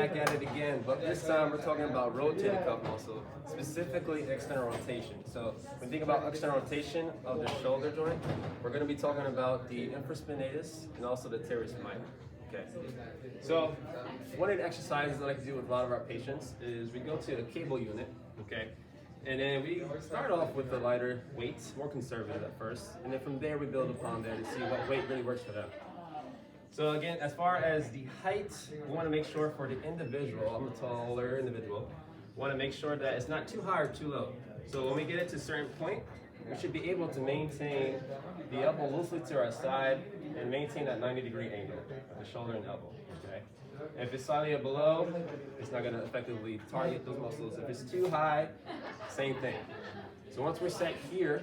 back at it again, but this time we're talking about rotator cuff muscle, specifically external rotation. So when you think about external rotation of the shoulder joint, we're going to be talking about the infraspinatus and also the teres minor. Okay. So one of the exercises I like to do with a lot of our patients is we go to a cable unit, okay, and then we start off with the lighter weights, more conservative at first, and then from there we build upon there to see what weight really works for them. So again, as far as the height, we want to make sure for the individual, I'm a taller individual, we want to make sure that it's not too high or too low. So when we get it to a certain point, we should be able to maintain the elbow loosely to our side and maintain that 90-degree angle of the shoulder and elbow. Okay. And if it's slightly below, it's not going to effectively target those muscles. If it's too high, same thing. So once we're set here,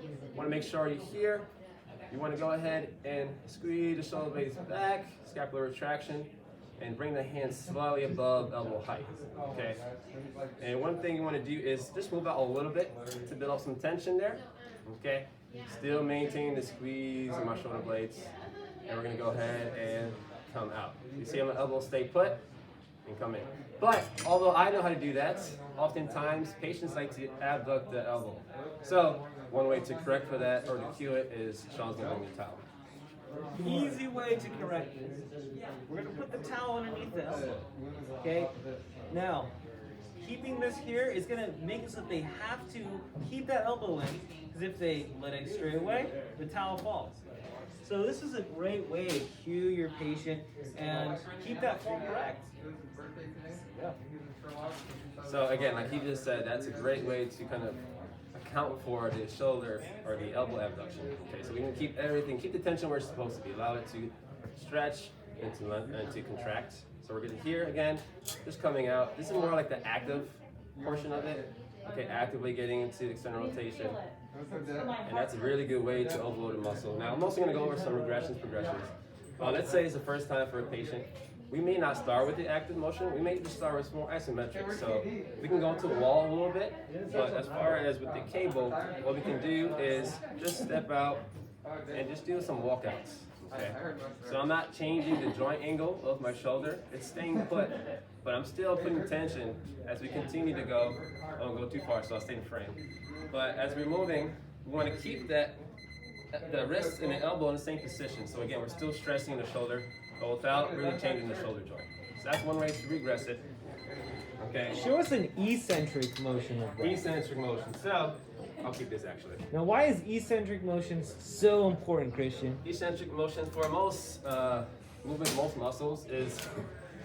you want to make sure you're here. You want to go ahead and squeeze the shoulder blades back, scapular retraction, and bring the hands slightly above elbow height, okay? And one thing you want to do is just move out a little bit to build up some tension there, okay? Still maintain the squeeze of my shoulder blades, and we're going to go ahead and come out. You see my elbow stay put and come in. But although I know how to do that, oftentimes patients like to abduct the elbow. So one way to correct for that or to cue it is Sean's going to bring the towel. Easy way to correct this. We're going to put the towel underneath the elbow. Okay? Now, keeping this here is going to make it so that they have to keep that elbow in, because if they let it stray away, the towel falls. So this is a great way to cue your patient and keep that form correct. Yeah. So again, like he just said, that's a great way to kind of account for the shoulder or the elbow abduction. Okay, so we can keep everything, keep the tension where it's supposed to be, allow it to stretch and to contract. So we're going to here again, just coming out. This is more like the active portion of it. Okay, actively getting into external rotation. And that's a really good way to overload the muscle. Now I'm also going to go over some regressions, progressions. Let's say it's the first time for a patient. We may not start with the active motion, we may just start with more isometric. So we can go into the wall a little bit, but as far as with the cable, what we can do is just step out and just do some walkouts. Okay. So I'm not changing the joint angle of my shoulder, it's staying put, but I'm still putting tension as we continue to go. I don't go too far, so I'll stay in frame. But as we're moving, we want to keep the wrist and the elbow in the same position. So again, we're still stressing the shoulder, but without really changing the shoulder joint. So that's one way to regress it. Okay. Show us an eccentric motion of that. Eccentric motion. So I'll keep this actually. Now, why is eccentric motion so important, Christian? Eccentric motion for most movement, most muscles is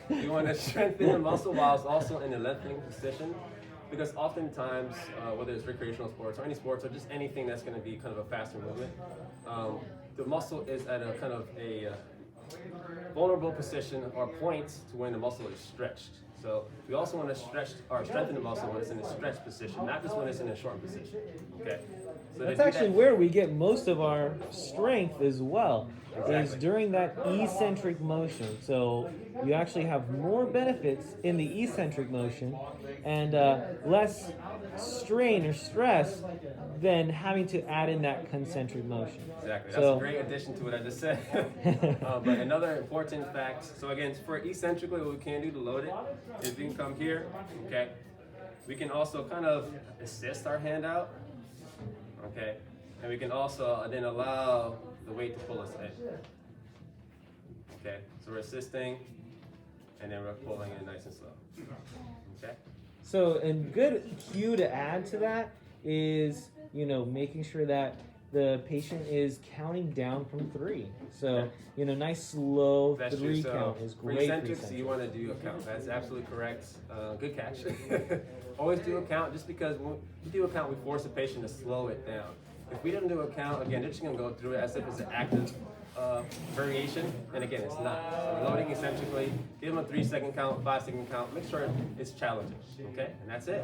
you want to strengthen the muscle while it's also in a lengthening position. Because oftentimes, whether it's recreational sports or any sports or just anything that's going to be kind of a faster movement, the muscle is at a kind of a vulnerable position or point to when the muscle is stretched. So we also want to stretch or strengthen the muscle when it's in a stretched position, not just when it's in a short position. Okay. So that's actually where we get most of our strength as well. Exactly. Is during that eccentric motion. So you actually have more benefits in the eccentric motion and less strain or stress than having to add in that concentric motion. Exactly. That's a great addition to what I just said. But another important fact, so again, for eccentrically, what we can do to load it is we can come here, okay? We can also kind of assist our hand out, okay? And we can also then allow the weight to pull us in. Okay, so we're assisting, and then we're pulling it nice and slow. Okay. So a good cue to add to that is, making sure that the patient is counting down from 3. So, nice slow That's 3 true. count is great. For eccentrics, you want to do a count. That's absolutely correct. Good catch. Always do a count, just because when we do a count, we force the patient to slow it down. If we don't do a count, again, they're just going to go through it as if it's an active variation, and again, it's not. So we're loading eccentrically, give them a 3-second count, 5-second count, make sure it's challenging, okay? And that's it.